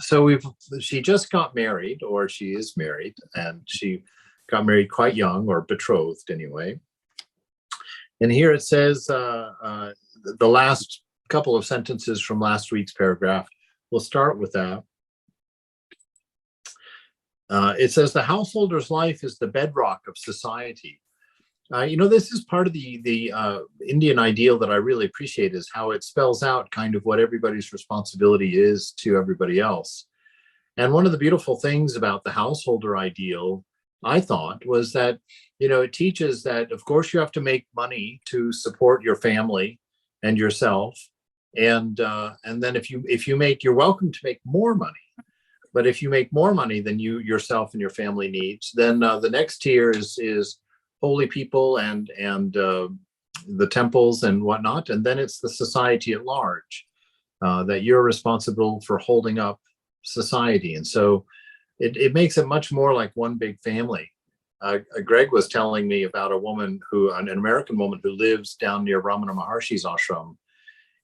So she just got married, or she is married, and she got married quite young, or betrothed anyway. And here it says the last couple of sentences from last week's paragraph. We'll start with that. It says the householder's life is the bedrock of society. This is part of the Indian ideal that I really appreciate, is how it spells out kind of what everybody's responsibility is to everybody else. And one of the beautiful things about the householder ideal, I thought, was that, it teaches that, of course, you have to make money to support your family and yourself. And then if you make, you're welcome to make more money. But if you make more money than you yourself and your family needs, then the next tier is holy people and the temples and whatnot. And then it's the society at large, that you're responsible for holding up society. And so it makes it much more like one big family. Greg was telling me about an American woman who lives down near Ramana Maharshi's ashram.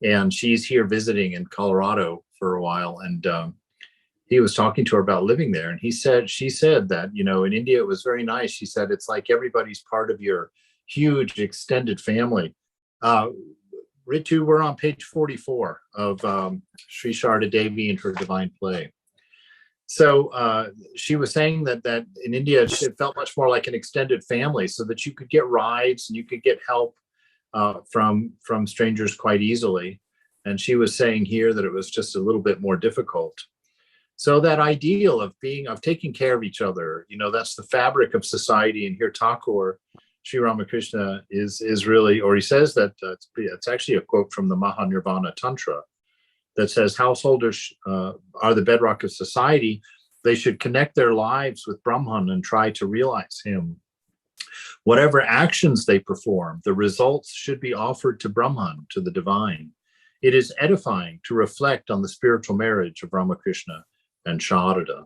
And she's here visiting in Colorado for a while. And he was talking to her about living there. And she said that, in India, it was very nice. She said, it's like everybody's part of your huge extended family. Ritu, we're on page 44 of Sri Sharda Devi and her Divine Play. So she was saying that in India, it felt much more like an extended family, so that you could get rides and you could get help from strangers quite easily. And she was saying here that it was just a little bit more difficult. So that ideal of taking care of each other, that's the fabric of society. And here Thakur, Sri Ramakrishna, is really, or he says that it's actually a quote from the Mahanirvana Tantra that says householders are the bedrock of society. They should connect their lives with Brahman and try to realize him. Whatever actions they perform, the results should be offered to Brahman, to the divine. It is edifying to reflect on the spiritual marriage of Ramakrishna and Sharada.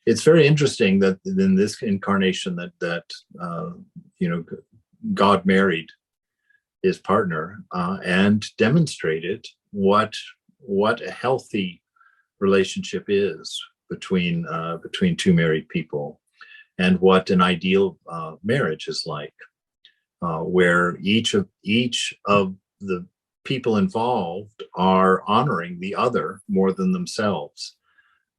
It's very interesting that in this incarnation that God married his partner and demonstrated what a healthy relationship is between two married people, and what an ideal marriage is like, where each of the people involved are honoring the other more than themselves.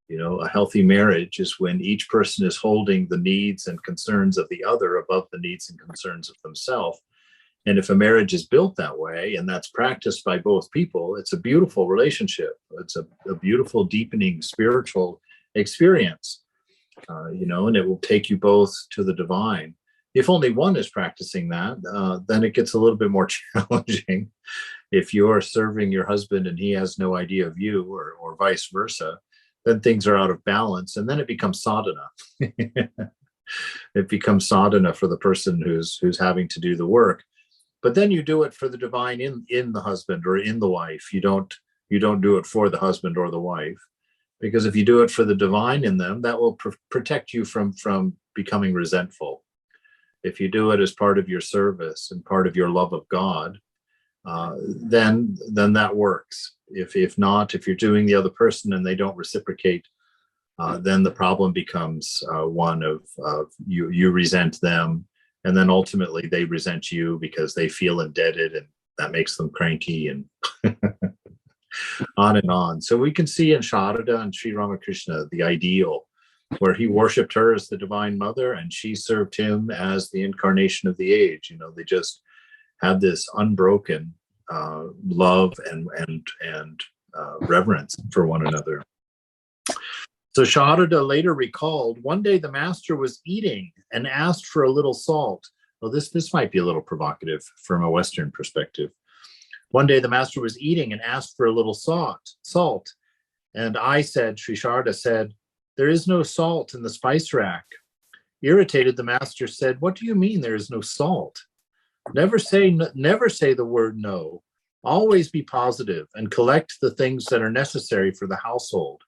A healthy marriage is when each person is holding the needs and concerns of the other above the needs and concerns of themselves. And if a marriage is built that way, and that's practiced by both people, it's a beautiful relationship. It's a beautiful, deepening spiritual experience, and it will take you both to the divine. If only one is practicing that, then it gets a little bit more challenging. If you're serving your husband and he has no idea of you, or vice versa, then things are out of balance, and then it becomes sadhana. It becomes sadhana for the person who's having to do the work. But then you do it for the divine in the husband or in the wife. You don't do it for the husband or the wife, because if you do it for the divine in them, that will protect you from becoming resentful. If you do it as part of your service and part of your love of God, then that works. If not, if you're doing the other person and they don't reciprocate, then the problem becomes one of you resent them, and then ultimately they resent you because they feel indebted, and that makes them cranky, and on and on. So we can see in Sharada and Sri Ramakrishna the ideal, where he worshipped her as the divine mother and she served him as the incarnation of the age. They just had this unbroken love and reverence for one another. So Sharada later recalled, one day the master was eating and asked for a little salt. Well, this might be a little provocative from a Western perspective. One day the master was eating and asked for a little salt. And Sri Sharada said, there is no salt in the spice rack. Irritated, the master said, what do you mean there is no salt? Never say the word no. Always be positive and collect the things that are necessary for the household.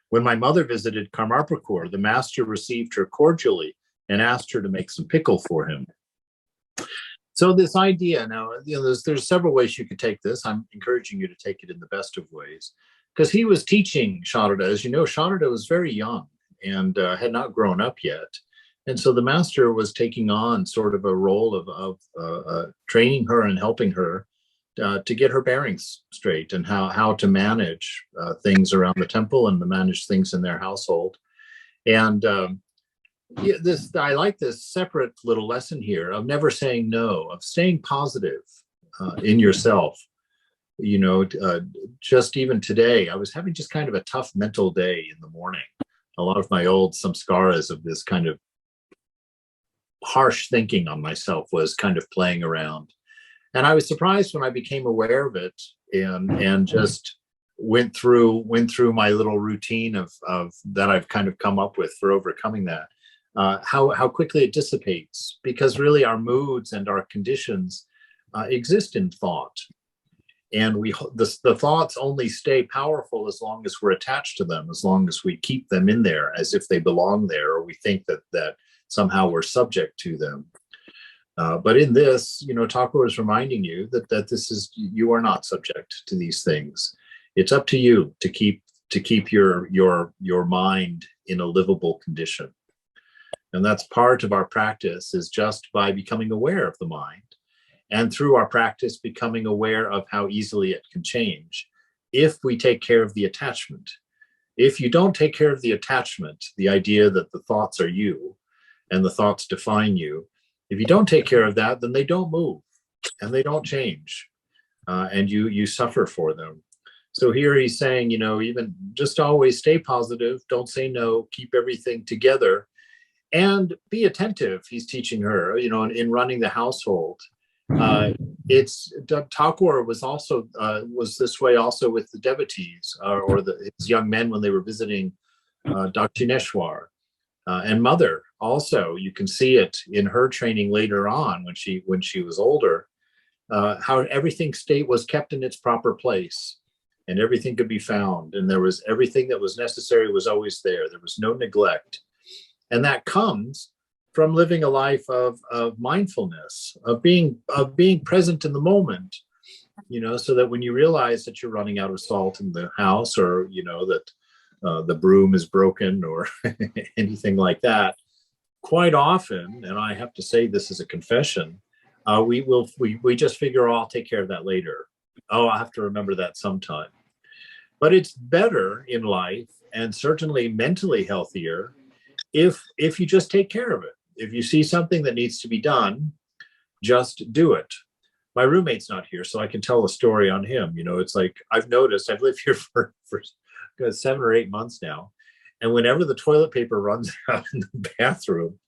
When my mother visited Karmarpur, the master received her cordially and asked her to make some pickle for him. So this idea now, there's several ways you could take this. I'm encouraging you to take it in the best of ways. because he was teaching Sharada. As you know, Sharada was very young and had not grown up yet. And so the master was taking on sort of a role of training her and helping her to get her bearings straight and how to manage things around the temple and to manage things in their household. And yeah, I like this separate little lesson here of never saying no, of staying positive in yourself. You know, just even today, I was having just kind of a tough mental day in the morning. A lot of my old samskaras of this kind of harsh thinking on myself was kind of playing around. And I was surprised when I became aware of it and just went through my little routine of that I've kind of come up with for overcoming that. How quickly it dissipates, because really our moods and our conditions exist in thought, and the thoughts only stay powerful as long as we're attached to them, as long as we keep them in there as if they belong there, or we think that somehow we're subject to them. But in this, you know, Thakur is reminding you that you are not subject to these things. It's up to you to keep your mind in a livable condition. And that's part of our practice, is just by becoming aware of the mind, and through our practice becoming aware of how easily it can change if we take care of the attachment. If you don't take care of the attachment, the idea that the thoughts are you and the thoughts define you, if you don't take care of that, then they don't move and they don't change, and you suffer for them. So here he's saying, you know, even just always stay positive, don't say no, keep everything together, and be attentive. He's teaching her, you know, in running the household. Thakur was this way also with the devotees, his young men when they were visiting Dakshineshwar. And mother also, you can see it in her training later on when she was older, how everything was kept in its proper place, and everything could be found, and there was everything that was necessary was always there. There was no neglect, and that comes from living a life of mindfulness, of being present in the moment. You know, so that when you realize that you're running out of salt in the house, or you know that the broom is broken, or anything like that, quite often, and I have to say this as a confession, we just figure, oh, I'll take care of that later. Oh, I'll have to remember that sometime. But it's better in life, and certainly mentally healthier, if you just take care of it. If you see something that needs to be done, just do it. My roommate's not here, so I can tell a story on him. You know, it's like I've noticed, I've lived here for 7 or 8 months now, and whenever the toilet paper runs out in the bathroom,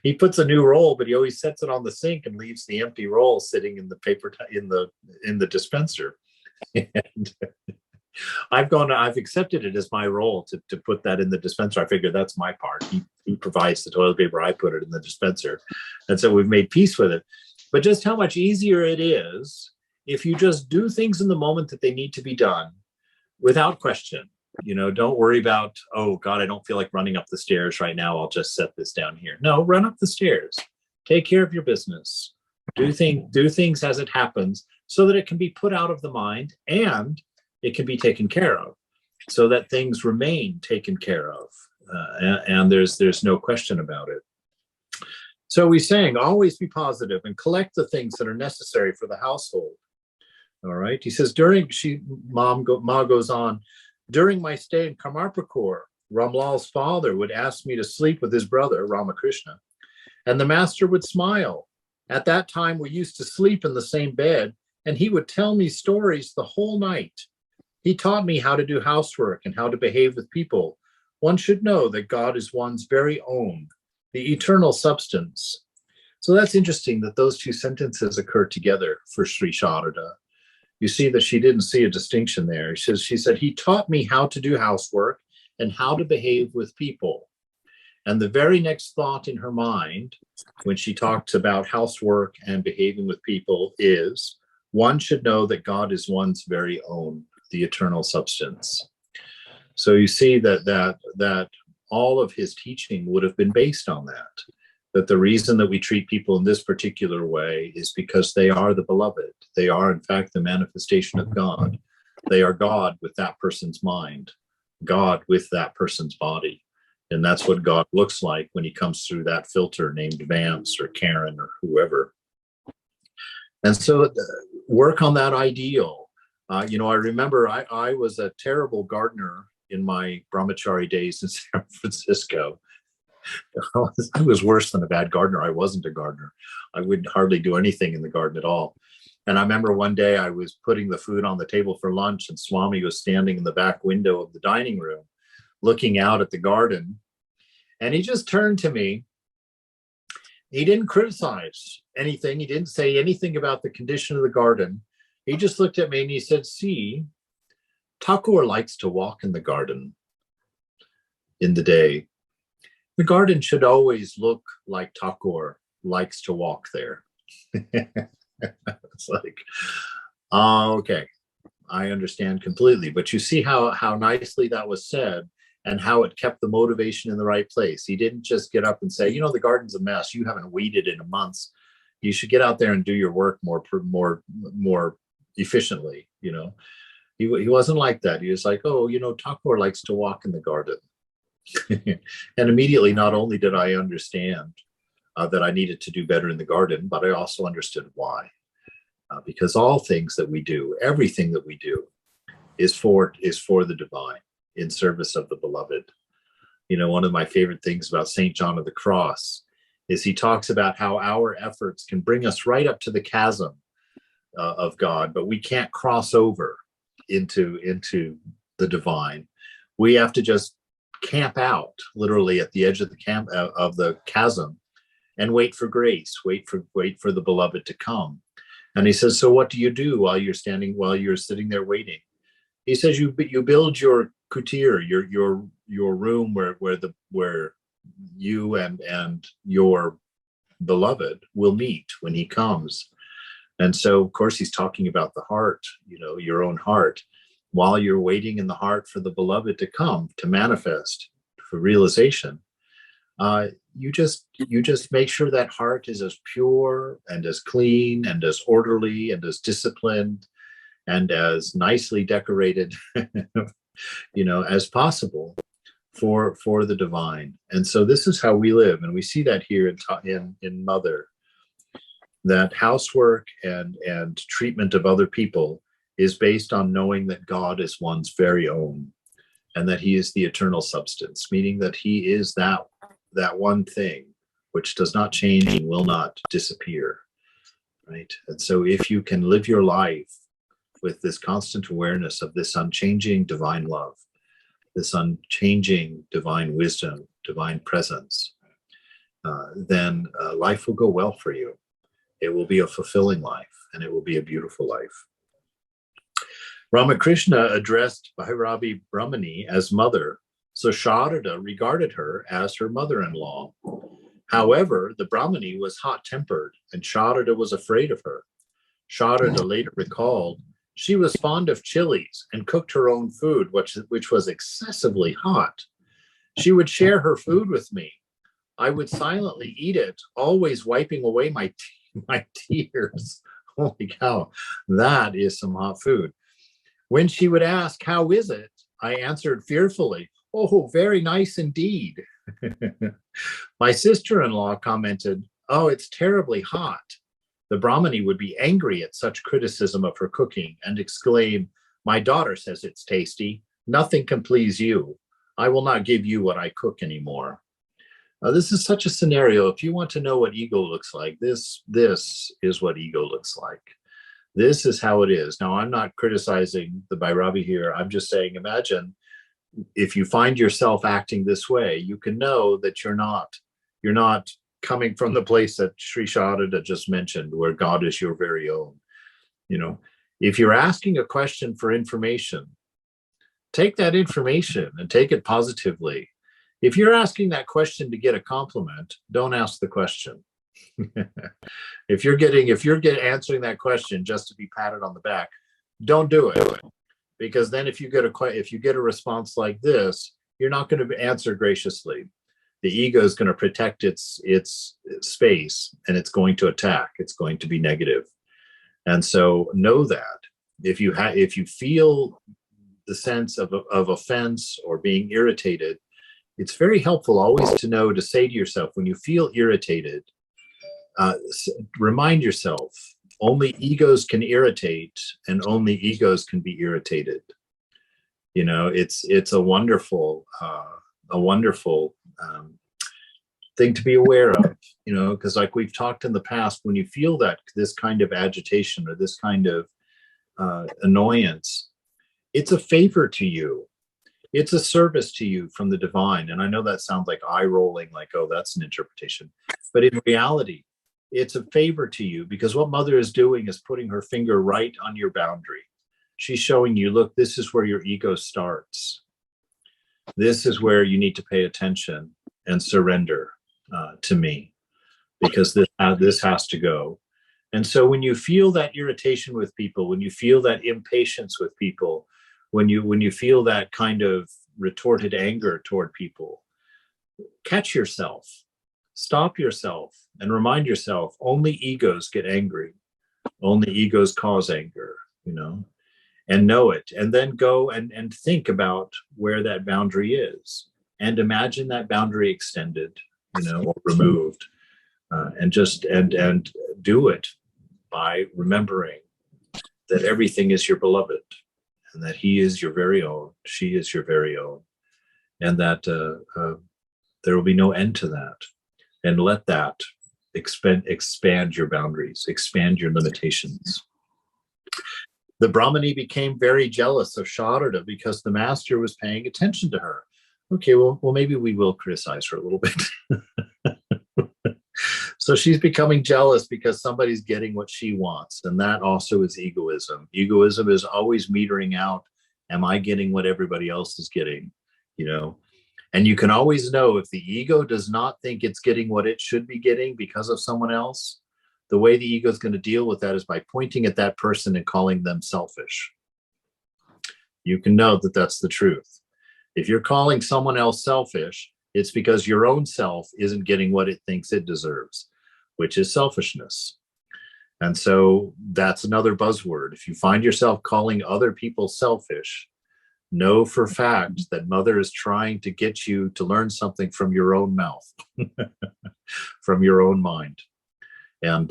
he puts a new roll, but he always sets it on the sink and leaves the empty roll sitting in the paper in the dispenser. And I've accepted it as my role to put that in the dispenser. I figure that's my part. He provides the toilet paper, I put it in the dispenser, and so we've made peace with it. But just how much easier it is if you just do things in the moment that they need to be done without question. You know, don't worry about, oh God, I don't feel like running up the stairs right now, I'll just set this down here. No, run up the stairs, take care of your business, do things as it happens, so that it can be put out of the mind and it can be taken care of, so that things remain taken care of, and there's no question about it. So he's saying, always be positive and collect the things that are necessary for the household. All right. He says, Ma goes on, during my stay in Kamarpukur, Ramlal's father would ask me to sleep with his brother, Ramakrishna, and the master would smile. At that time, we used to sleep in the same bed, and he would tell me stories the whole night. He taught me how to do housework and how to behave with people. One should know that God is one's very own, the eternal substance. So that's interesting that those two sentences occur together for Sri Sharada. You see that she didn't see a distinction there. She said, he taught me how to do housework and how to behave with people. And the very next thought in her mind, when she talks about housework and behaving with people, is one should know that God is one's very own, the eternal substance. So you see that all of his teaching would have been based on that the reason that we treat people in this particular way is because they are the beloved. They are, in fact, the manifestation of God. They are God with that person's mind, God with that person's body. And that's what God looks like when he comes through that filter named Vance or Karen or whoever. And so work on that ideal. I remember I was a terrible gardener in my brahmachari days in San Francisco. I was worse than a bad gardener. I wasn't a gardener. I wouldn't hardly do anything in the garden at all. And I remember one day I was putting the food on the table for lunch, and Swami was standing in the back window of the dining room looking out at the garden. And he just turned to me. He didn't criticize anything. He didn't say anything about the condition of the garden. He just looked at me and he said, see, Thakur likes to walk in the garden in the day. The garden should always look like Thakur likes to walk there. It's like, okay, I understand completely. But you see how nicely that was said and how it kept the motivation in the right place. He didn't just get up and say, the garden's a mess. You haven't weeded in months. You should get out there and do your work more efficiently. He wasn't like that. He was like, Thakur likes to walk in the garden. And immediately, not only did I understand that I needed to do better in the garden, but I also understood why. Because all things that we do, everything that we do, is for the divine, in service of the beloved. One of my favorite things about St. John of the Cross is he talks about how our efforts can bring us right up to the chasm of God, but we can't cross over into the divine. We have to just camp out, literally at the edge of the chasm, and wait for grace, wait for the beloved to come. And he says, so what do you do while you're sitting there waiting? He says, you build your kutir, your room where you and your beloved will meet when he comes. And so, of course, he's talking about the heart, your own heart. While you're waiting in the heart for the beloved to come, to manifest, for realization, you just make sure that heart is as pure and as clean and as orderly and as disciplined and as nicely decorated, as possible for the divine. And so this is how we live, and we see that here in Mother, that housework and treatment of other people is based on knowing that God is one's very own, and that he is the eternal substance, meaning that he is that one thing which does not change and will not disappear, right? And so if you can live your life with this constant awareness of this unchanging divine love, this unchanging divine wisdom, divine presence, then life will go well for you. It will be a fulfilling life, and it will be a beautiful life. Ramakrishna addressed Bhairavi Brahmani as mother, so Sharada regarded her as her mother-in-law. However, the Brahmani was hot-tempered, and Sharada was afraid of her. Sharada later recalled, she was fond of chilies and cooked her own food, which was excessively hot. She would share her food with me. I would silently eat it, always wiping away my tears. Holy cow, that is some hot food. When she would ask, how is it? I answered fearfully, oh, very nice indeed. My sister-in-law commented, oh, it's terribly hot. The Brahmani would be angry at such criticism of her cooking and exclaim, my daughter says it's tasty. Nothing can please you. I will not give you what I cook anymore. This is such a scenario. If you want to know what ego looks like, this is what ego looks like. This is how it is. Now, I'm not criticizing the Bhairavi here. I'm just saying, imagine if you find yourself acting this way, you can know that you're not coming from the place that Sri Sharada just mentioned, where God is your very own. If you're asking a question for information, take that information and take it positively. If you're asking that question to get a compliment, don't ask the question. If you're answering that question just to be patted on the back, don't do it. Because then if you get a response like this, you're not going to answer graciously. The ego is going to protect its space, and it's going to attack. It's going to be negative. And so know that if you feel the sense of offense or being irritated, it's very helpful always to know to say to yourself, when you feel irritated, remind yourself, only egos can irritate and only egos can be irritated. You know, it's a wonderful thing to be aware of, you know, because like we've talked in the past, when you feel that this kind of agitation or this kind of annoyance, it's a favor to you. It's a service to you from the divine. And I know that sounds like eye rolling, like, oh, that's an interpretation. But in reality, it's a favor to you, because what Mother is doing is putting her finger right on your boundary. She's showing you, look, this is where your ego starts. This is where you need to pay attention and surrender to me, because this has to go. And so when you feel that irritation with people, when you feel that impatience with people, when you feel that kind of retorted anger toward people, catch yourself, stop yourself, and remind yourself, only egos get angry. Only egos cause anger, you know, and know it. And then go and think about where that boundary is, and imagine that boundary extended, you know, or removed, and do it by remembering that everything is your beloved, and that he is your very own, she is your very own, and that there will be no end to that. And let that expand your boundaries, expand your limitations. The Brahmani became very jealous of Sharada because the master was paying attention to her. Okay, well, maybe we will criticize her a little bit. So she's becoming jealous because somebody's getting what she wants. And that also is egoism. Egoism is always metering out, am I getting what everybody else is getting? You know, and you can always know if the ego does not think it's getting what it should be getting because of someone else, the way the ego is going to deal with that is by pointing at that person and calling them selfish. You can know that that's the truth. If you're calling someone else selfish, it's because your own self isn't getting what it thinks it deserves, which is selfishness. And so that's another buzzword. If you find yourself calling other people selfish, know for fact that Mother is trying to get you to learn something from your own mouth, from your own mind, and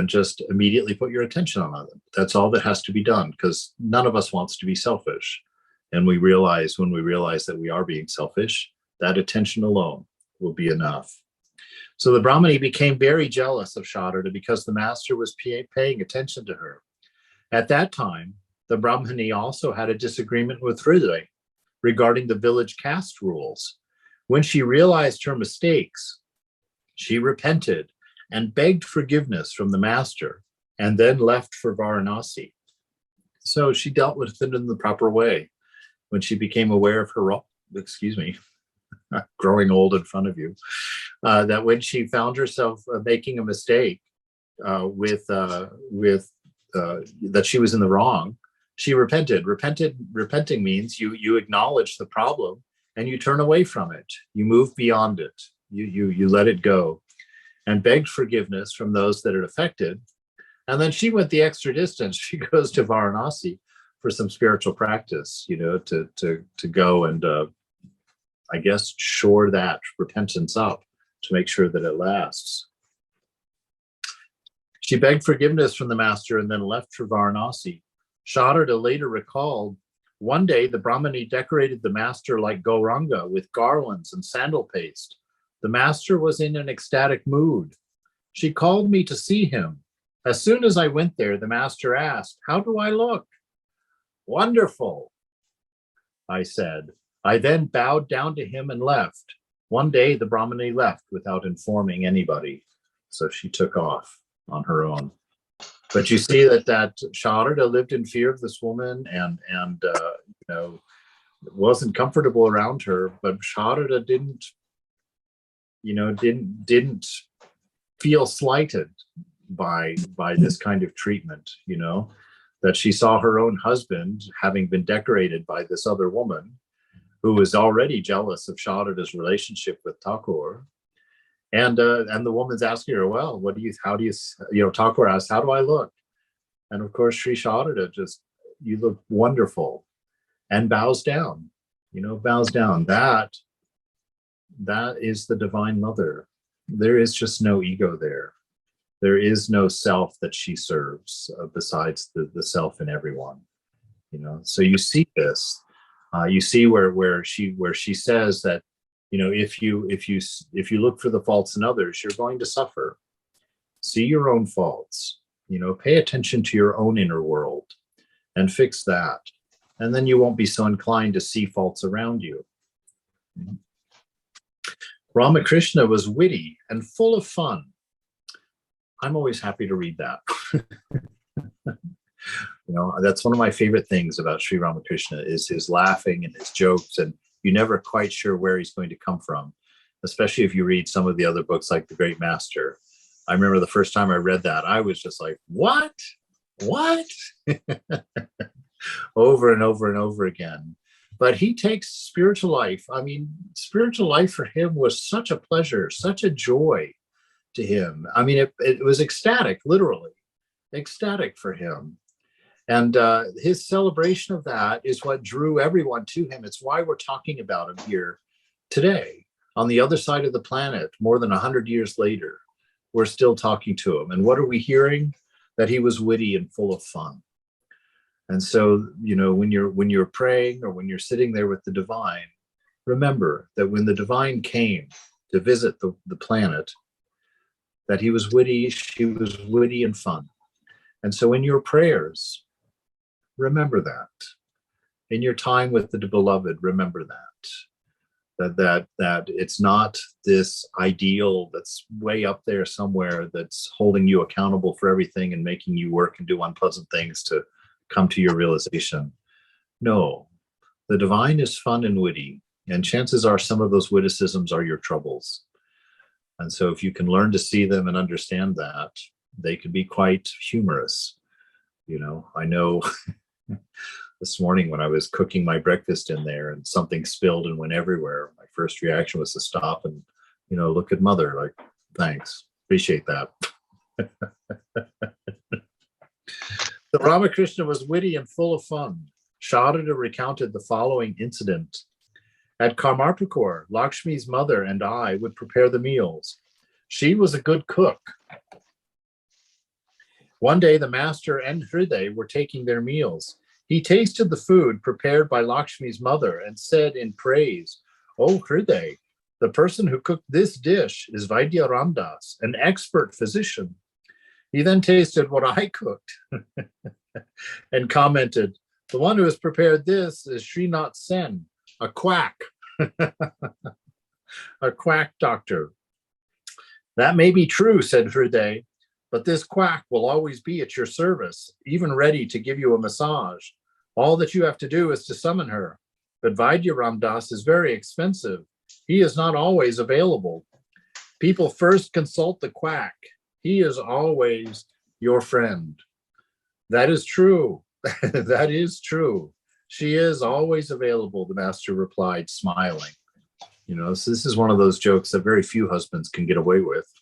just immediately put your attention on them. That's all that has to be done, because none of us wants to be selfish. And when we realize that we are being selfish, that attention alone will be enough. So the Brahmani became very jealous of Sharada because the master was paying attention to her. At that time, the Brahmani also had a disagreement with Hriday regarding the village caste rules. When she realized her mistakes, she repented and begged forgiveness from the master, and then left for Varanasi. So she dealt with it in the proper way. When she became aware of her, growing old in front of you, that when she found herself making a mistake that she was in the wrong, she repented. Repenting means you acknowledge the problem and you turn away from it. You move beyond it. You let it go, and begged forgiveness from those that it affected. And then she went the extra distance. She goes to Varanasi for some spiritual practice, you know, to go and I guess shore that repentance up to make sure that it lasts. She begged forgiveness from the master and then left for Varanasi. Sharada later recalled, one day the Brahmani decorated the master like Gauranga with garlands and sandal paste. The master was in an ecstatic mood. She called me to see him. As soon as I went there, the master asked, "How do I look?" "Wonderful," I said. I then bowed down to him and left. One day the Brahmani left without informing anybody. So she took off on her own. But you see that Sharada lived in fear of this woman and wasn't comfortable around her. But Sharada didn't feel slighted by this kind of treatment. That she saw her own husband having been decorated by this other woman who was already jealous of Sharada's relationship with Thakur. And the woman's asking her, well, Thakur asked, how do I look? And of course, Sri Sharada just, you look wonderful, and bows down, bows down. That is the Divine Mother. There is just no ego there. There is no self that she serves besides the self in everyone. So you see this. You see where she says that, if you look for the faults in others, you're going to suffer. See your own faults. Pay attention to your own inner world and fix that, and then you won't be so inclined to see faults around you. Ramakrishna was witty and full of fun. I'm always happy to read that. That's one of my favorite things about Sri Ramakrishna is his laughing and his jokes, and you're never quite sure where he's going to come from, especially if you read some of the other books like The Great Master. I remember the first time I read that, I was just like, what? Over and over and over again. But he takes spiritual life. I mean, spiritual life for him was such a pleasure, such a joy to him. I mean, it was ecstatic, literally ecstatic for him. And his celebration of that is what drew everyone to him. It's why we're talking about him here today. On the other side of the planet, more than 100 years later, we're still talking to him. And what are we hearing? That he was witty and full of fun. And so, when you're praying or when you're sitting there with the divine, remember that when the divine came to visit the planet, that he was witty, she was witty and fun. And so in your prayers, remember that. In your time with the beloved, remember that it's not this ideal that's way up there somewhere that's holding you accountable for everything and making you work and do unpleasant things to come to your realization. No, the divine is fun and witty, and chances are some of those witticisms are your troubles. And so if you can learn to see them and understand that, they can be quite humorous. I know this morning when I was cooking my breakfast in there and something spilled and went everywhere, my first reaction was to stop and, look at Mother, like, thanks, appreciate that. The Ramakrishna was witty and full of fun. Sharada recounted the following incident. At Karmarpur, Lakshmi's mother and I would prepare the meals. She was a good cook. One day, the master and Hriday were taking their meals. He tasted the food prepared by Lakshmi's mother and said in praise, "Oh, Hriday, the person who cooked this dish is Vaidya Ramdas, an expert physician." He then tasted what I cooked and commented, "The one who has prepared this is Srinath Sen, a quack." A quack doctor. "That may be true," said Hriday, "but this quack will always be at your service, even ready to give you a massage. All that you have to do is to summon her. But Vaidya Ramdas is very expensive. He is not always available. People first consult the quack. He is always your friend." That is true. That is true. She is always available, the master replied, smiling. So this is one of those jokes that very few husbands can get away with.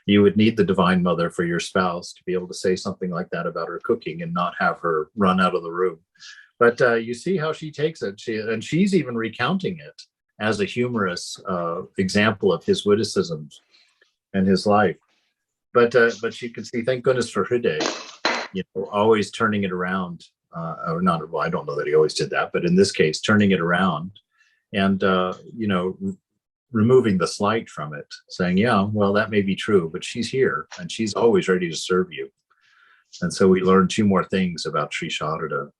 You would need the Divine Mother for your spouse to be able to say something like that about her cooking and not have her run out of the room. But you see how she takes it. She's even recounting it as a humorous example of his witticisms and his life. But you can see, thank goodness for Hriday, always turning it around, or not. Well, I don't know that he always did that, but in this case, turning it around and removing the slight from it, saying, "Yeah, well, that may be true, but she's here and she's always ready to serve you." And so we learned two more things about Sri Sharada: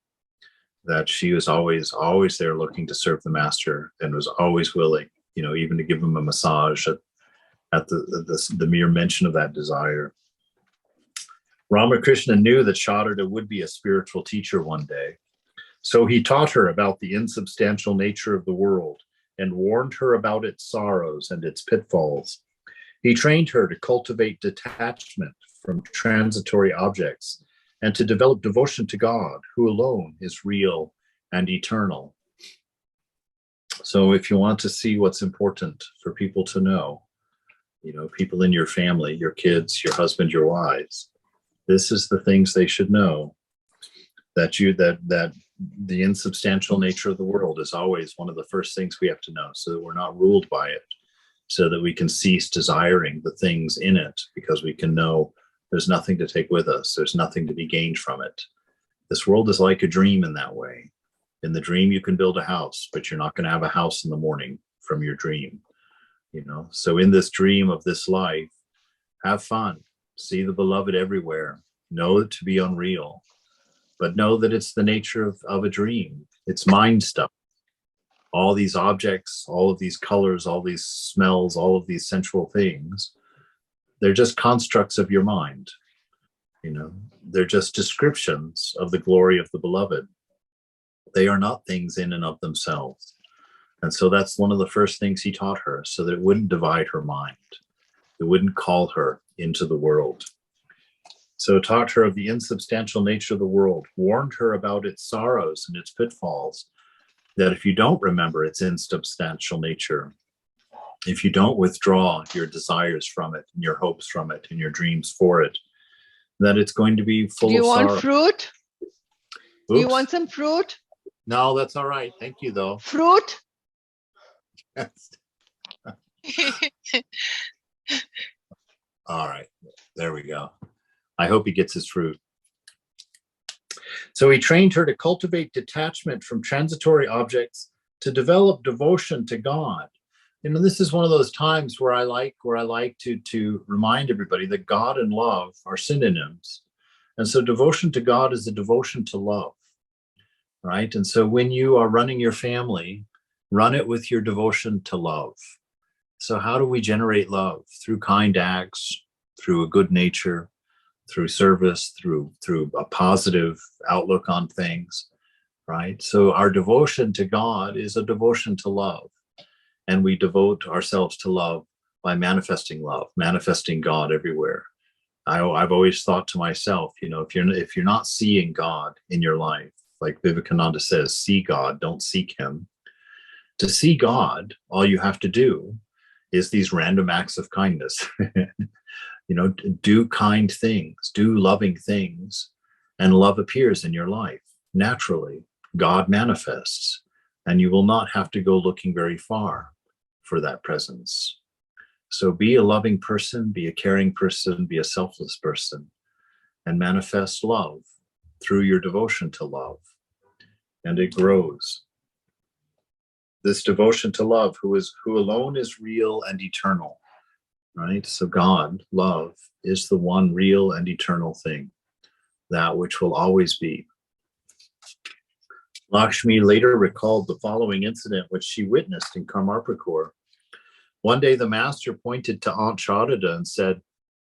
that she was always there looking to serve the master and was always willing, even to give him a massage at the mere mention of that desire. Ramakrishna knew that Sharada would be a spiritual teacher one day. So he taught her about the insubstantial nature of the world and warned her about its sorrows and its pitfalls. He trained her to cultivate detachment from transitory objects and to develop devotion to God, who alone is real and eternal. So if you want to see what's important for people to know, people in your family, your kids, your husband, your wives. This is the things they should know, that the insubstantial nature of the world is always one of the first things we have to know, so that we're not ruled by it, so that we can cease desiring the things in it, because we can know there's nothing to take with us. There's nothing to be gained from it. This world is like a dream in that way. In the dream, you can build a house, but you're not going to have a house in the morning from your dream. So in this dream of this life, have fun, see the beloved everywhere, know it to be unreal, but know that it's the nature of a dream. It's mind stuff. All these objects, all of these colors, all these smells, all of these sensual things, they're just constructs of your mind. They're just descriptions of the glory of the beloved. They are not things in and of themselves. And so that's one of the first things he taught her, so that it wouldn't divide her mind. It wouldn't call her into the world. So it taught her of the insubstantial nature of the world, warned her about its sorrows and its pitfalls, that if you don't remember its insubstantial nature, if you don't withdraw your desires from it and your hopes from it and your dreams for it, that it's going to be full of sorrow. Do you want fruit? Oops. Do you want some fruit? No, that's all right. Thank you, though. Fruit? All right. There we go. I hope he gets his fruit. So he trained her to cultivate detachment from transitory objects, to develop devotion to God. This is one of those times where I like to remind everybody that God and love are synonyms. And so devotion to God is a devotion to love, right? And so when you are running your family, run it with your devotion to love. So how do we generate love? Through kind acts, through a good nature, through service, through a positive outlook on things, right? So our devotion to God is a devotion to love. And we devote ourselves to love by manifesting love, manifesting God everywhere. I've always thought to myself, if you're not seeing God in your life, like Vivekananda says, see God, don't seek him. To see God, all you have to do is these random acts of kindness. Do kind things, do loving things, and love appears in your life naturally. God manifests, and you will not have to go looking very far for that presence. So be a loving person, be a caring person, be a selfless person, and manifest love through your devotion to love. And it grows. This devotion to love, who alone is real and eternal, right? So God, love, is the one real and eternal thing, that which will always be. Lakshmi later recalled the following incident, which she witnessed in Karmarpur. One day the master pointed to Aunt Sharada and said,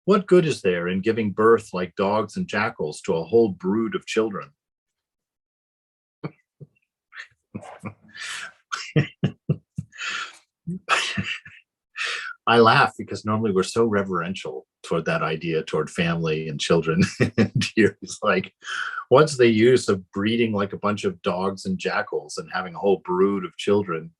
"What good is there in giving birth like dogs and jackals to a whole brood of children?" I laugh because normally we're so reverential toward that idea, toward family and children. And here it's like, what's the use of breeding like a bunch of dogs and jackals and having a whole brood of children?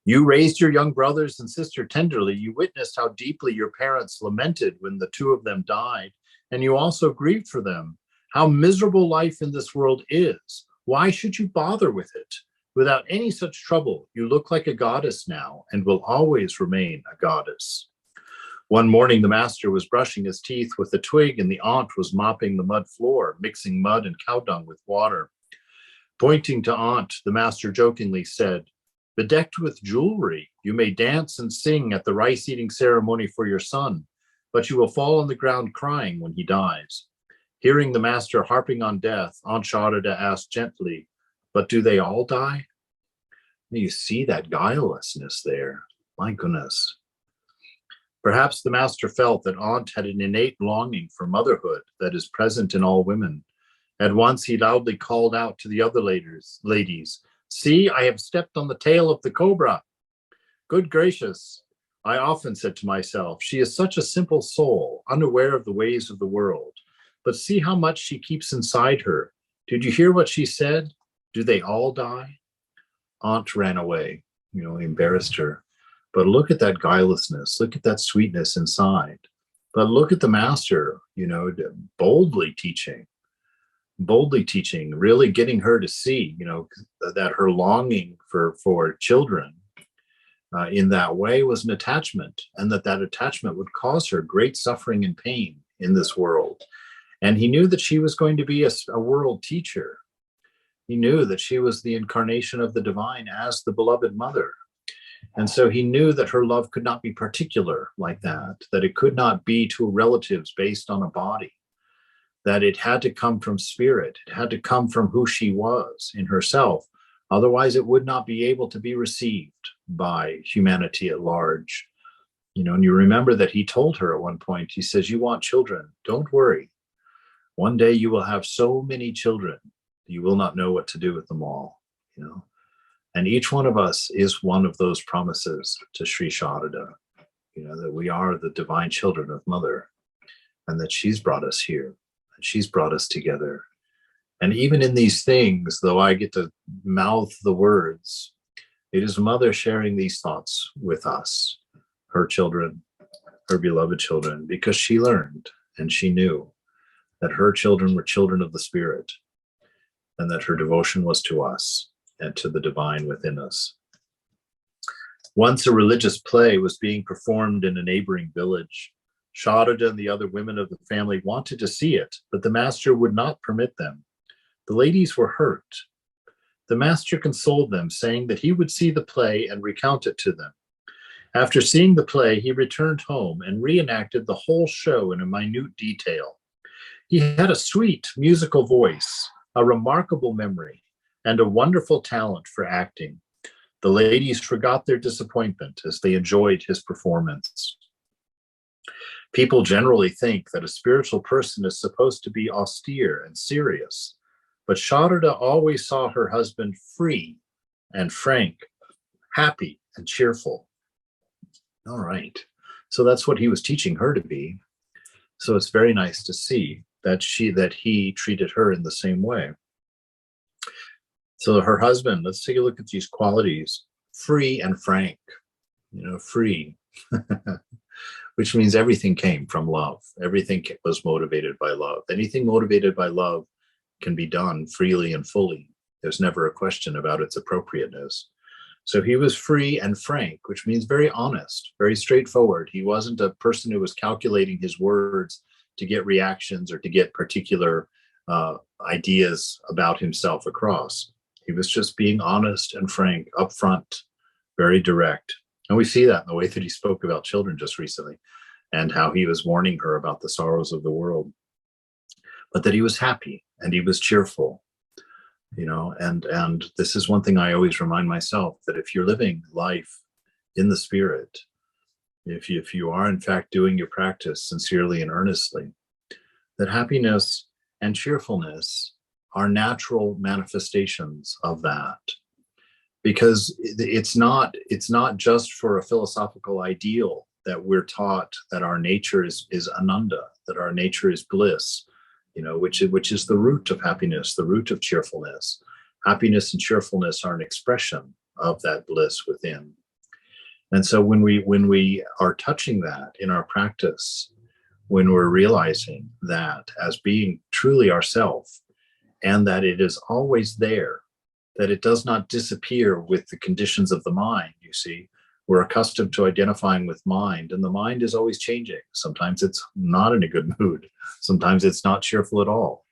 You raised your young brothers and sister tenderly. You witnessed how deeply your parents lamented when the two of them died, and you also grieved for them. How miserable life in this world is. Why should you bother with it? Without any such trouble, you look like a goddess now and will always remain a goddess. One morning, the master was brushing his teeth with a twig and the aunt was mopping the mud floor, mixing mud and cow dung with water. Pointing to aunt, the master jokingly said, "Bedecked with jewelry, you may dance and sing at the rice-eating ceremony for your son, but you will fall on the ground crying when he dies." Hearing the master harping on death, Aunt Sharada asked gently, "But do they all die?" You see that guilelessness there. My goodness. Perhaps the master felt that Aunt had an innate longing for motherhood that is present in all women. At once he loudly called out to the other ladies, "See, I have stepped on the tail of the cobra." Good gracious, I often said to myself, she is such a simple soul, unaware of the ways of the world. But see how much she keeps inside her. Did you hear what she said? Do they all die? Aunt ran away, embarrassed her. But look at that guilelessness, look at that sweetness inside. But look at the master, boldly teaching, really getting her to see, that her longing for children in that way was an attachment, and that attachment would cause her great suffering and pain in this world. And he knew that she was going to be a world teacher. He knew that she was the incarnation of the divine as the beloved mother. And so he knew that her love could not be particular like that it could not be to relatives based on a body, that it had to come from spirit. It had to come from who she was in herself. Otherwise, it would not be able to be received by humanity at large. And you remember that he told her at one point, he says, you want children, don't worry. One day you will have so many children, you will not know what to do with them all, And each one of us is one of those promises to Sri Sharada, that we are the divine children of Mother, and that she's brought us here, and she's brought us together. And even in these things, though I get to mouth the words, it is Mother sharing these thoughts with us, her children, her beloved children, because she learned and she knew that her children were children of the Spirit, and that her devotion was to us and to the divine within us. Once a religious play was being performed in a neighboring village. Sharada and the other women of the family wanted to see it, but the master would not permit them. The ladies were hurt. The master consoled them, saying that he would see the play and recount it to them. After seeing the play, he returned home and reenacted the whole show in a minute detail. He had a sweet musical voice, a remarkable memory, and a wonderful talent for acting. The ladies forgot their disappointment as they enjoyed his performance. People generally think that a spiritual person is supposed to be austere and serious, but Sharada always saw her husband free and frank, happy and cheerful. All right. So that's what he was teaching her to be. So it's very nice to see that he treated her in the same way. So her husband, let's take a look at these qualities. Free and frank, free, which means everything came from love. Everything was motivated by love. Anything motivated by love can be done freely and fully. There's never a question about its appropriateness. So he was free and frank, which means very honest, very straightforward. He wasn't a person who was calculating his words to get reactions or to get particular ideas about himself across. He was just being honest and frank, upfront, very direct. And we see that in the way that he spoke about children just recently, and how he was warning her about the sorrows of the world, but that he was happy and he was cheerful, and this is one thing I always remind myself, that if you're living life in the Spirit, if you are in fact doing your practice sincerely and earnestly, that happiness and cheerfulness are natural manifestations of that. Because it's not just for a philosophical ideal that we're taught that our nature is ananda, that our nature is bliss, which is the root of happiness, the root of cheerfulness. Happiness and cheerfulness are an expression of that bliss within. And so when we are touching that in our practice, when we're realizing that as being truly ourself, and that it is always there, that it does not disappear with the conditions of the mind, you see. We're accustomed to identifying with mind, and the mind is always changing. Sometimes it's not in a good mood. Sometimes it's not cheerful at all,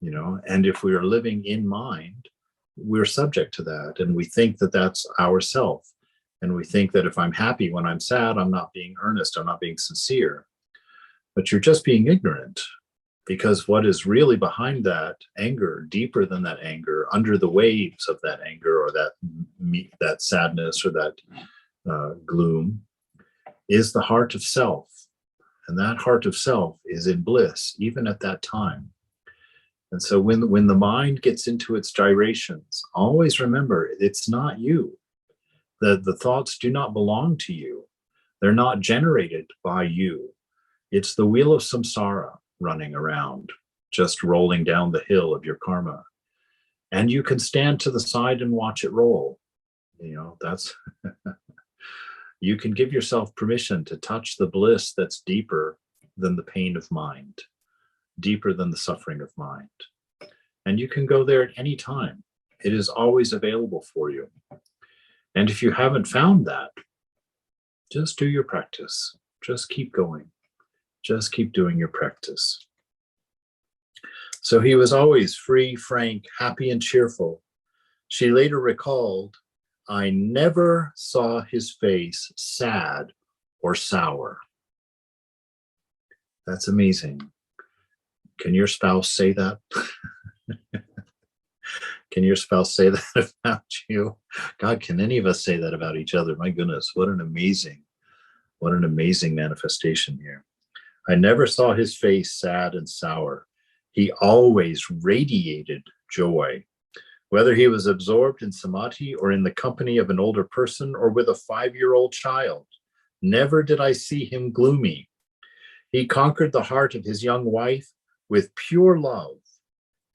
and if we are living in mind, we're subject to that. And we think that that's ourself. And we think that if I'm happy when I'm sad, I'm not being earnest, I'm not being sincere. But you're just being ignorant, because what is really behind that anger, deeper than that anger, under the waves of that anger or that sadness or that gloom, is the heart of self. And that heart of self is in bliss, even at that time. And so when the mind gets into its gyrations, always remember, it's not you. The thoughts do not belong to you. They're not generated by you. It's the wheel of samsara running around, just rolling down the hill of your karma. And you can stand to the side and watch it roll. That's You can give yourself permission to touch the bliss that's deeper than the pain of mind, deeper than the suffering of mind. And you can go there at any time. It is always available for you. And if you haven't found that, just do your practice. Just keep going. Just keep doing your practice. So he was always free, frank, happy, and cheerful. She later recalled, I never saw his face sad or sour. That's amazing. Can your spouse say that? Can your spouse say that about you? God, can any of us say that about each other? My goodness, what an amazing manifestation here. I never saw his face sad and sour. He always radiated joy. Whether he was absorbed in samadhi or in the company of an older person or with a 5-year-old child, never did I see him gloomy. He conquered the heart of his young wife with pure love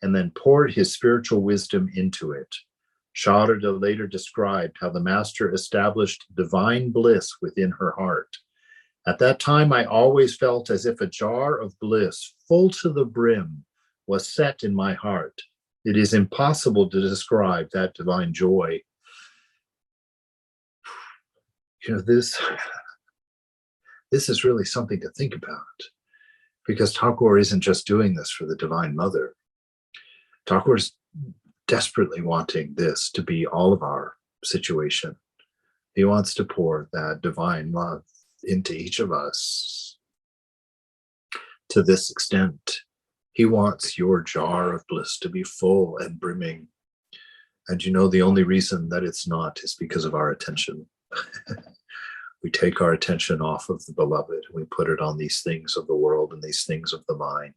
and then poured his spiritual wisdom into it. Sharada later described how the master established divine bliss within her heart. At that time, I always felt as if a jar of bliss full to the brim was set in my heart. It is impossible to describe that divine joy. You know, this is really something to think about, because Thakur isn't just doing this for the Divine Mother. Thakur is desperately wanting this to be all of our situation. He wants to pour that divine love into each of us to this extent. He wants your jar of bliss to be full and brimming. And you know, the only reason that it's not is because of our attention. We take our attention off of the beloved and we put it on these things of the world and these things of the mind.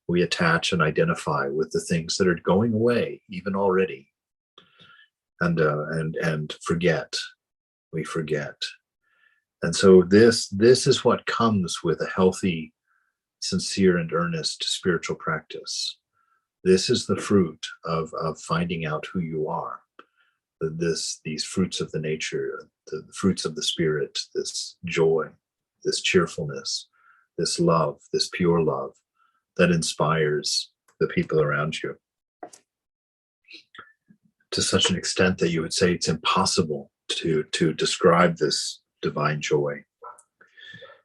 We attach and identify with the things that are going away, even already, and forget. We forget. And so this is what comes with a healthy, sincere, and earnest spiritual practice. This is the fruit of finding out who you are. These fruits of the nature, the fruits of the spirit, this joy, this cheerfulness, this love, this pure love that inspires the people around you to such an extent that you would say it's impossible to describe this divine joy.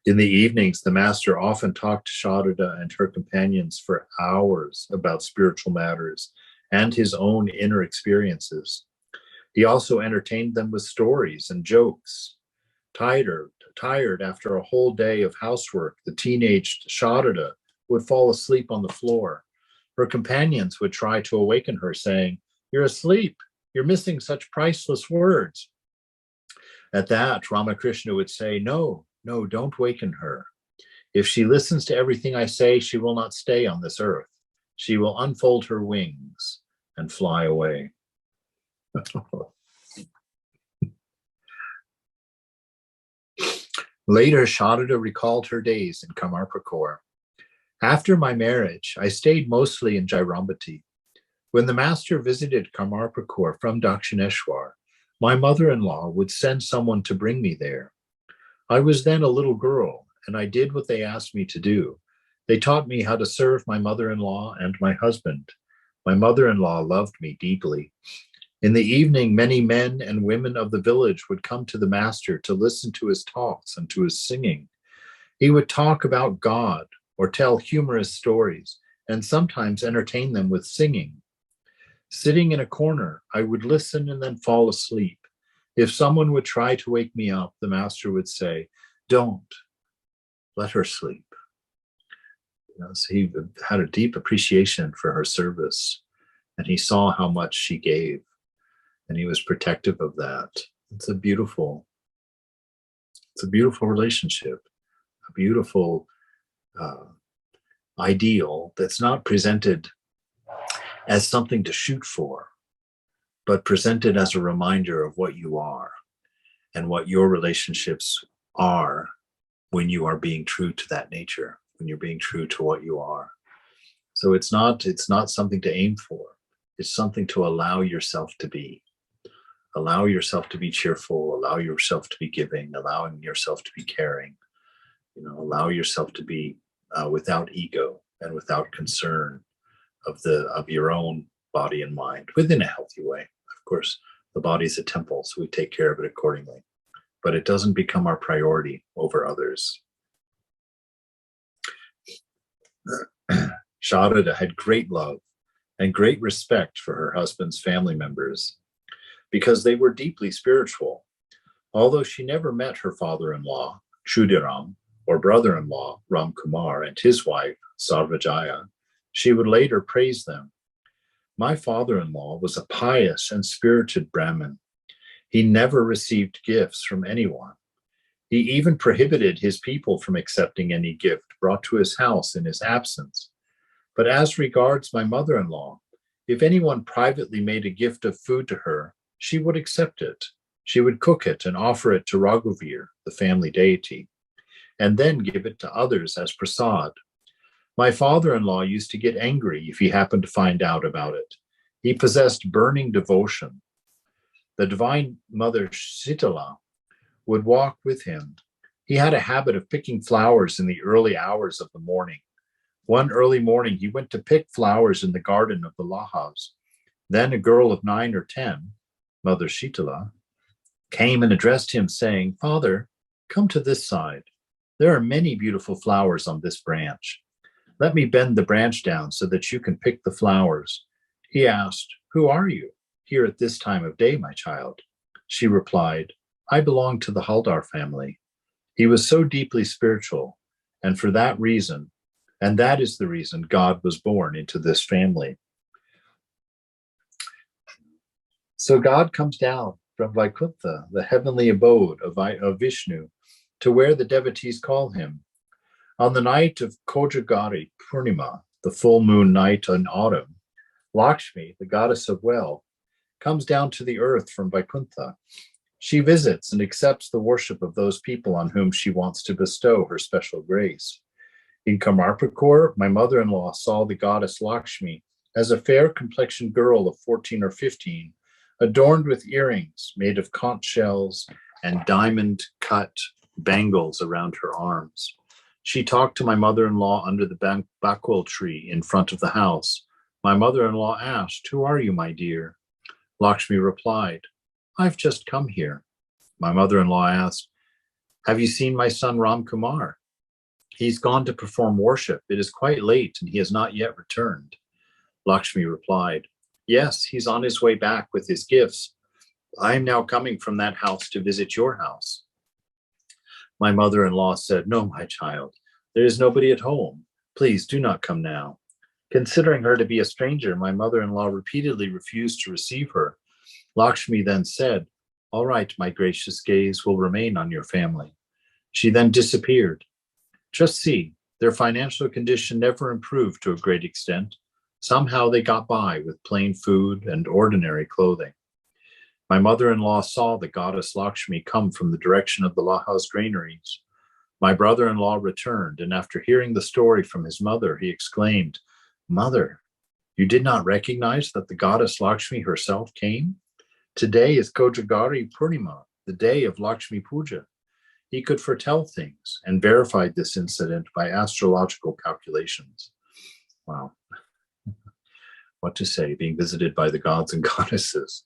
In the evenings, the master often talked to Sharada and her companions for hours about spiritual matters and his own inner experiences. He also entertained them with stories and jokes. Tired after a whole day of housework, the teenaged Sharada would fall asleep on the floor. Her companions would try to awaken her, saying, "You're asleep. You're missing such priceless words." At that, Ramakrishna would say, No, don't waken her. If she listens to everything I say, she will not stay on this earth. She will unfold her wings and fly away. Later, Sharada recalled her days in Kamarpukur. After my marriage, I stayed mostly in Jairambati. When the master visited Kamarpukur from Dakshineshwar, my mother-in-law would send someone to bring me there. I was then a little girl, and I did what they asked me to do. They taught me how to serve my mother-in-law and my husband. My mother-in-law loved me deeply. In the evening, many men and women of the village would come to the master to listen to his talks and to his singing. He would talk about God or tell humorous stories, and sometimes entertain them with singing. Sitting in a corner, I would listen and then fall asleep. If someone would try to wake me up, the master would say, "Don't, let her sleep." So he had a deep appreciation for her service, and he saw how much she gave, and he was protective of that. It's a beautiful relationship, a beautiful ideal that's not presented as something to shoot for, but presented as a reminder of what you are and what your relationships are when you are being true to that nature, when you're being true to what you are. So it's not something to aim for. It's something to allow yourself to be. Allow yourself to be cheerful, allow yourself to be giving, allowing yourself to be caring, allow yourself to be without ego and without concern of your own body and mind within a healthy way. Of course, the body's a temple, so we take care of it accordingly, but it doesn't become our priority over others. Sharada had great love and great respect for her husband's family members because they were deeply spiritual. Although she never met her father-in-law, Chudiram, or brother-in-law, Ram Kumar, and his wife, Sarvajaya, she would later praise them. My father-in-law was a pious and spirited Brahmin. He never received gifts from anyone. He even prohibited his people from accepting any gift brought to his house in his absence. But as regards my mother-in-law, if anyone privately made a gift of food to her, she would accept it. She would cook it and offer it to Raghuvir, the family deity, and then give it to others as prasad. My father-in-law used to get angry if he happened to find out about it. He possessed burning devotion. The Divine Mother Sitala would walk with him. He had a habit of picking flowers in the early hours of the morning. One early morning, he went to pick flowers in the garden of the Lahas. Then a girl of 9 or 10, Mother Shitala, came and addressed him, saying, "Father, come to this side. There are many beautiful flowers on this branch. Let me bend the branch down so that you can pick the flowers." He asked, "Who are you here at this time of day, my child?" She replied, "I belong to the Haldar family." He was so deeply spiritual, and for that reason, and that is the reason God was born into this family. So God comes down from Vaikuntha, the heavenly abode of Vishnu, to where the devotees call him. On the night of Kojagari Purnima, the full moon night in autumn, Lakshmi, the goddess of wealth, comes down to the earth from Vaikuntha. She visits and accepts the worship of those people on whom she wants to bestow her special grace. In Kamarpukur, my mother-in-law saw the goddess Lakshmi as a fair-complexioned girl of 14 or 15, adorned with earrings made of conch shells and diamond-cut bangles around her arms. She talked to my mother-in-law under the bakwal tree in front of the house. My mother-in-law asked, "Who are you, my dear?" Lakshmi replied, "I've just come here." My mother-in-law asked, "Have you seen my son Ram Kumar?" "He's gone to perform worship. It is quite late and he has not yet returned." Lakshmi replied, "Yes, he's on his way back with his gifts. I am now coming from that house to visit your house." My mother-in-law said, "No, my child, there is nobody at home. Please do not come now." Considering her to be a stranger, my mother-in-law repeatedly refused to receive her. Lakshmi then said, "All right, my gracious gaze will remain on your family." She then disappeared. Just see, their financial condition never improved to a great extent. Somehow they got by with plain food and ordinary clothing. My mother-in-law saw the goddess Lakshmi come from the direction of the Lahas granaries. My brother-in-law returned, and after hearing the story from his mother, he exclaimed, "Mother, you did not recognize that the goddess Lakshmi herself came? Today is Kojagari Purnima, the day of Lakshmi Puja." He could foretell things and verified this incident by astrological calculations. Wow. What to say, being visited by the gods and goddesses.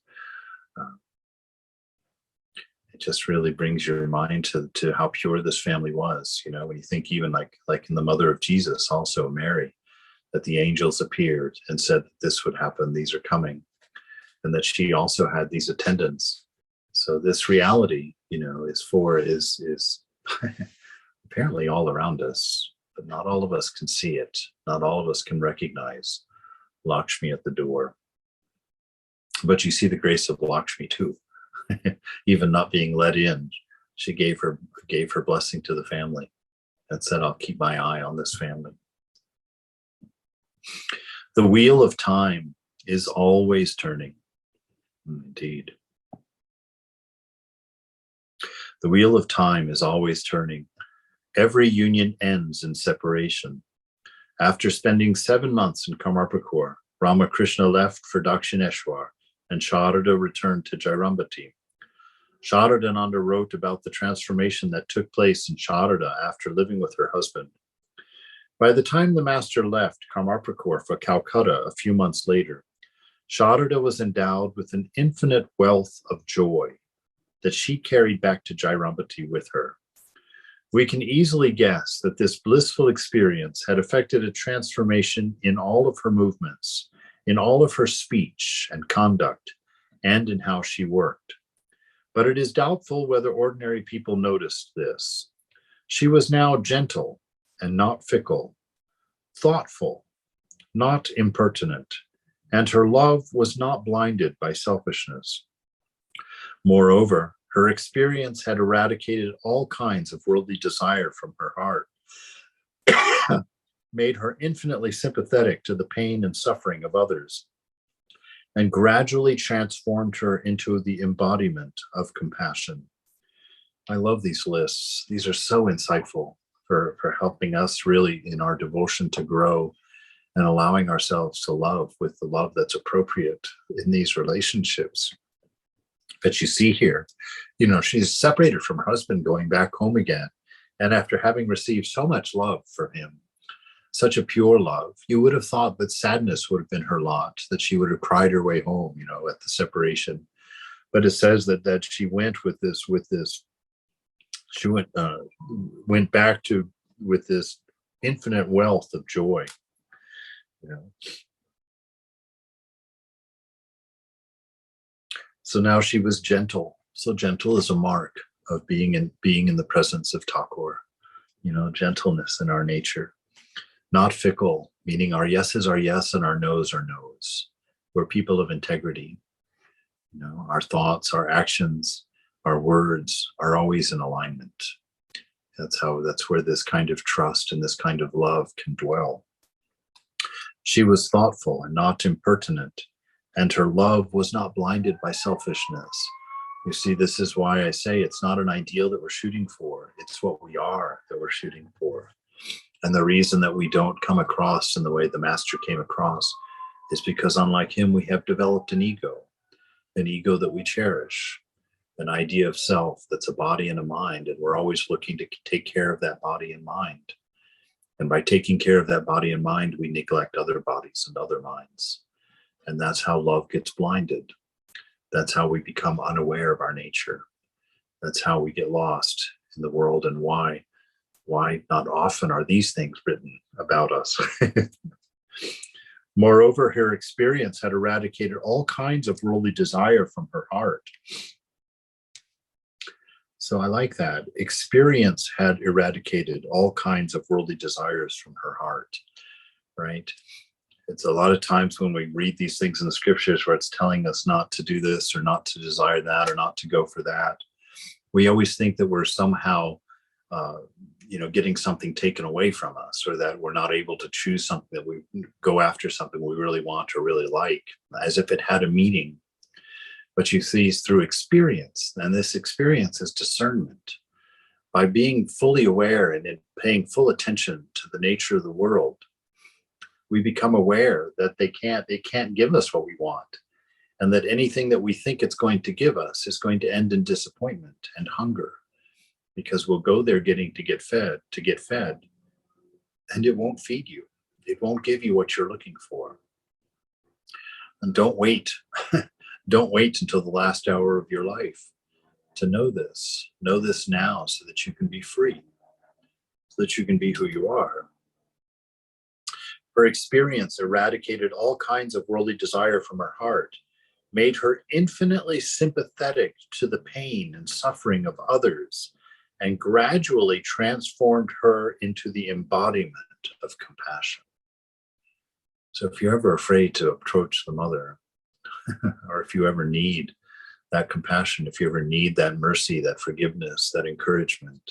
It just really brings your mind to how pure this family was. When you think even like in the mother of Jesus, also Mary, that the angels appeared and said that this would happen, these are coming, and that she also had these attendants. So this reality, is apparently all around us, but not all of us can see it. Not all of us can recognize Lakshmi at the door. But you see the grace of Lakshmi too. Even not being let in, she gave her blessing to the family and said, "I'll keep my eye on this family." The wheel of time is always turning. Indeed. The wheel of time is always turning. Every union ends in separation. After spending 7 months in Kamarpukur, Ramakrishna left for Dakshineshwar and Sharada returned to Jairambati. Sharadananda wrote about the transformation that took place in Sharada after living with her husband. By the time the master left Karmarpakor for Calcutta a few months later, Sharada was endowed with an infinite wealth of joy that she carried back to Jairambati with her. We can easily guess that this blissful experience had effected a transformation in all of her movements, in all of her speech and conduct, and in how she worked. But it is doubtful whether ordinary people noticed this. She was now gentle and not fickle, thoughtful, not impertinent, and her love was not blinded by selfishness. Moreover, her experience had eradicated all kinds of worldly desire from her heart, made her infinitely sympathetic to the pain and suffering of others, and gradually transformed her into the embodiment of compassion. I love these lists. These are so insightful for helping us really in our devotion to grow and allowing ourselves to love with the love that's appropriate in these relationships. That you see here, she's separated from her husband, going back home again. And after having received so much love from him, such a pure love, you would have thought that sadness would have been her lot, that she would have cried her way home, at the separation. But it says that she went she went back with this infinite wealth of joy. So now she was gentle. So gentle is a mark of being in the presence of Thakur. Gentleness in our nature. Not fickle, meaning our yes is our yes and our no's are no's. We're people of integrity. Our thoughts, our actions, our words are always in alignment. That's where this kind of trust and this kind of love can dwell. She was thoughtful and not impertinent, and her love was not blinded by selfishness. You see, this is why I say it's not an ideal that we're shooting for. It's what we are that we're shooting for. And the reason that we don't come across in the way the master came across is because, unlike him, we have developed an ego that we cherish, an idea of self that's a body and a mind, and we're always looking to take care of that body and mind. And by taking care of that body and mind, we neglect other bodies and other minds. And that's how love gets blinded. That's how we become unaware of our nature. That's how we get lost in the world, and why not often are these things written about us. Moreover, her experience had eradicated all kinds of worldly desire from her heart. So I like that. Experience had eradicated all kinds of worldly desires from her heart, right? It's a lot of times when we read these things in the scriptures where it's telling us not to do this or not to desire that or not to go for that. We always think that we're somehow, getting something taken away from us, or that we're not able to choose something, that we go after something we really want or really like, as if it had a meaning. But you see, through experience, and this experience is discernment. By being fully aware and paying full attention to the nature of the world, we become aware that they can't give us what we want, and that anything that we think it's going to give us is going to end in disappointment and hunger, because we'll go there to get fed, and it won't feed you. It won't give you what you're looking for. And don't wait. Don't wait until the last hour of your life to know this. Know this now so that you can be free, so that you can be who you are. Her experience eradicated all kinds of worldly desire from her heart, made her infinitely sympathetic to the pain and suffering of others, and gradually transformed her into the embodiment of compassion. So if you're ever afraid to approach the mother, or if you ever need that compassion, if you ever need that mercy, that forgiveness, that encouragement,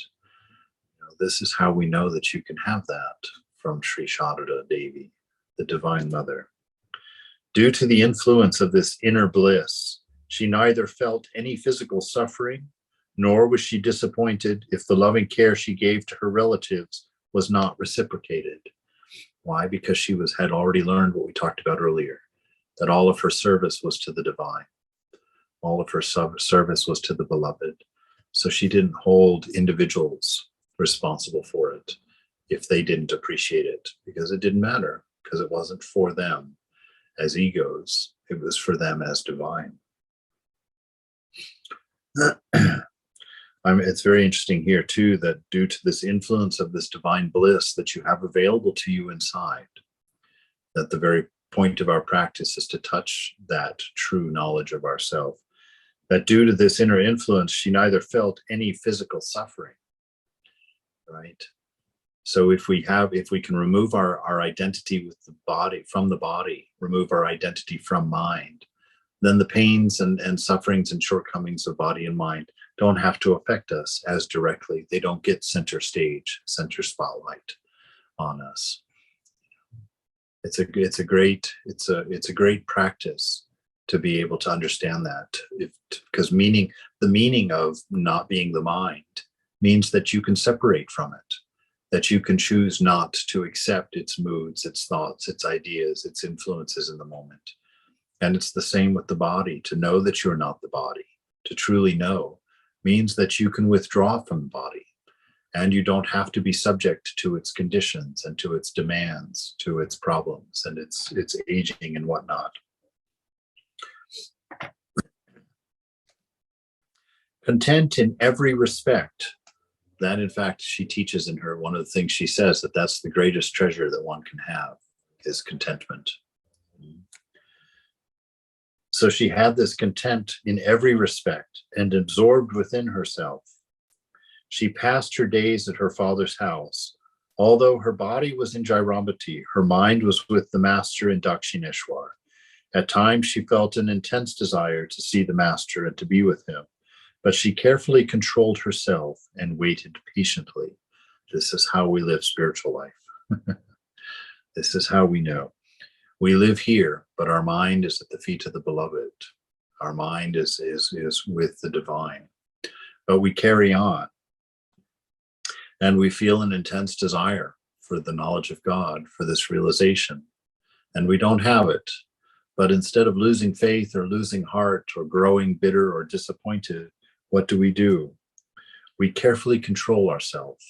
this is how we know that you can have that from Sri Sharada Devi, the Divine Mother. Due to the influence of this inner bliss, she neither felt any physical suffering, nor was she disappointed if the loving care she gave to her relatives was not reciprocated. Why? Because she had already learned what we talked about earlier. that all of her service was to the divine. All of her service was to the beloved. So she didn't hold individuals responsible for it if they didn't appreciate it, because it didn't matter, because it wasn't for them as egos, it was for them as divine. It's very interesting here too, that due to this influence of this divine bliss that you have available to you inside, that the very point of our practice is to touch that true knowledge of ourself, that due to this inner influence, she neither felt any physical suffering, right? So if we can remove our identity with the body, from the body, remove our identity from mind, then the pains and sufferings and shortcomings of body and mind don't have to affect us as directly. They don't get center stage, center spotlight on us. It's a great practice to be able to understand that, because the meaning of not being the mind means that you can separate from it, that you can choose not to accept its moods, its thoughts, its ideas, its influences in the moment. And it's the same with the body. To know that you're not the body, to truly know, means that you can withdraw from the body, and you don't have to be subject to its conditions and to its demands, to its problems and its aging and whatnot. Content in every respect. That, in fact, she teaches in her, one of the things she says, that that's the greatest treasure that one can have, is contentment. So she had this content in every respect and absorbed within herself. She passed her days at her father's house. Although her body was in Jairambati, her mind was with the master in Dakshineshwar. At times she felt an intense desire to see the master and to be with him, but she carefully controlled herself and waited patiently. This is how we live spiritual life. This is how we know. We live here, but our mind is at the feet of the beloved. Our mind is with the divine. But we carry on, and we feel an intense desire for the knowledge of God, for this realization, and we don't have it. But instead of losing faith or losing heart or growing bitter or disappointed, what do? We carefully control ourselves.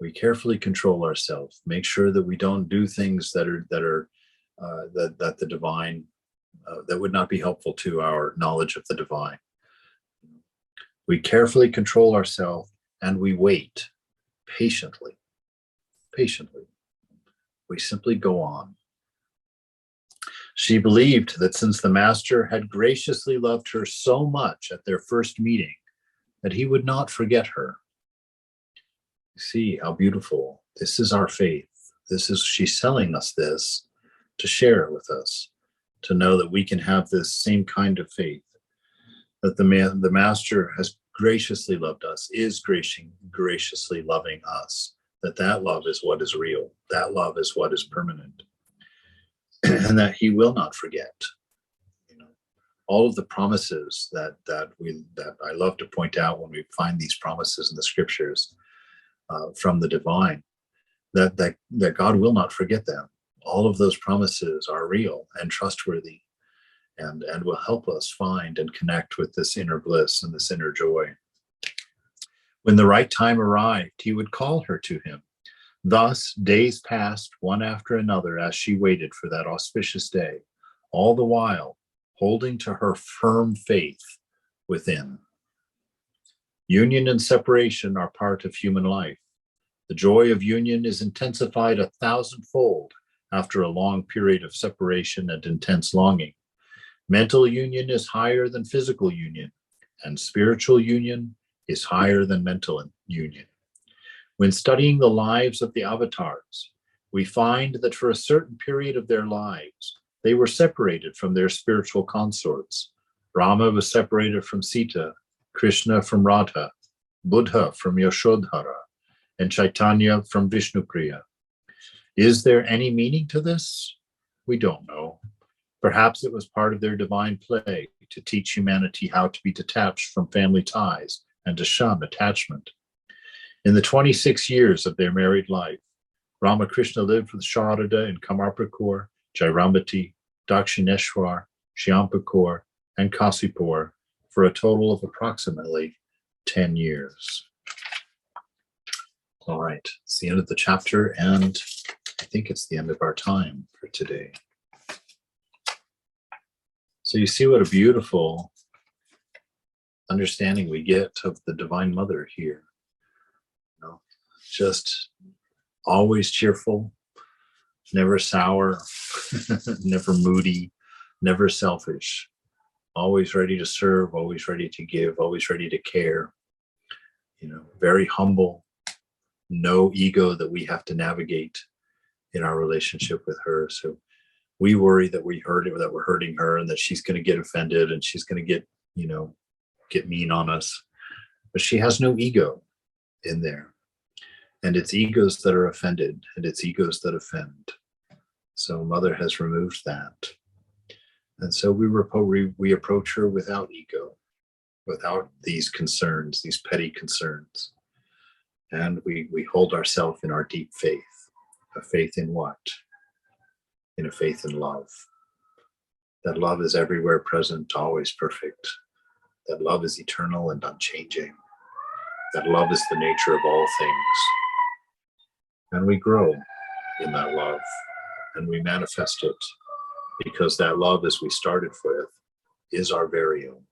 We carefully control ourselves. Make sure that we don't do things that the divine, that would not be helpful to our knowledge of the divine. We carefully control ourselves, and we wait patiently. Patiently. We simply go on. She believed that since the master had graciously loved her so much at their first meeting, that he would not forget her. See how beautiful. This is our faith. She's selling us this to share it with us, to know that we can have this same kind of faith, that the master has graciously loved us, is graciously loving us, that love is what is real, that love is what is permanent, and that he will not forget. All of the promises that I love to point out when we find these promises in the scriptures from the divine, that God will not forget them. All of those promises are real and trustworthy, and will help us find and connect with this inner bliss and this inner joy. When the right time arrived, he would call her to him. Thus, days passed one after another as she waited for that auspicious day, all the while holding to her firm faith within. Union and separation are part of human life. The joy of union is intensified 1,000-fold after a long period of separation and intense longing. Mental union is higher than physical union, and spiritual union is higher than mental union. When studying the lives of the avatars, we find that for a certain period of their lives, they were separated from their spiritual consorts. Rama was separated from Sita, Krishna from Radha, Buddha from Yashodhara, and Chaitanya from Vishnupriya. Is there any meaning to this? We don't know. Perhaps it was part of their divine play to teach humanity how to be detached from family ties and to shun attachment. In the 26 years of their married life, Ramakrishna lived with Sharada in Kamarpukur, Jairambati, Dakshineshwar, Shyampur, and Kasipur for a total of approximately 10 years. All right, it's the end of the chapter, and I think it's the end of our time for today. So you see what a beautiful understanding we get of the Divine Mother here. You know, just always cheerful, never sour, never moody, never selfish, always ready to serve, always ready to give, always ready to care. You know, very humble, no ego that we have to navigate in our relationship with her. So we worry that we hurt it, that we're hurting her, and that she's going to get offended and she's going to get, get mean on us. But she has no ego in there. And it's egos that are offended, and it's egos that offend. So Mother has removed that. And so we approach her without ego, without these concerns, these petty concerns. And we hold ourselves in our deep faith. A faith in what? In a faith in love. That love is everywhere present, always perfect. That love is eternal and unchanging. That love is the nature of all things. And we grow in that love, and we manifest it, because that love, as we started with, is our very own.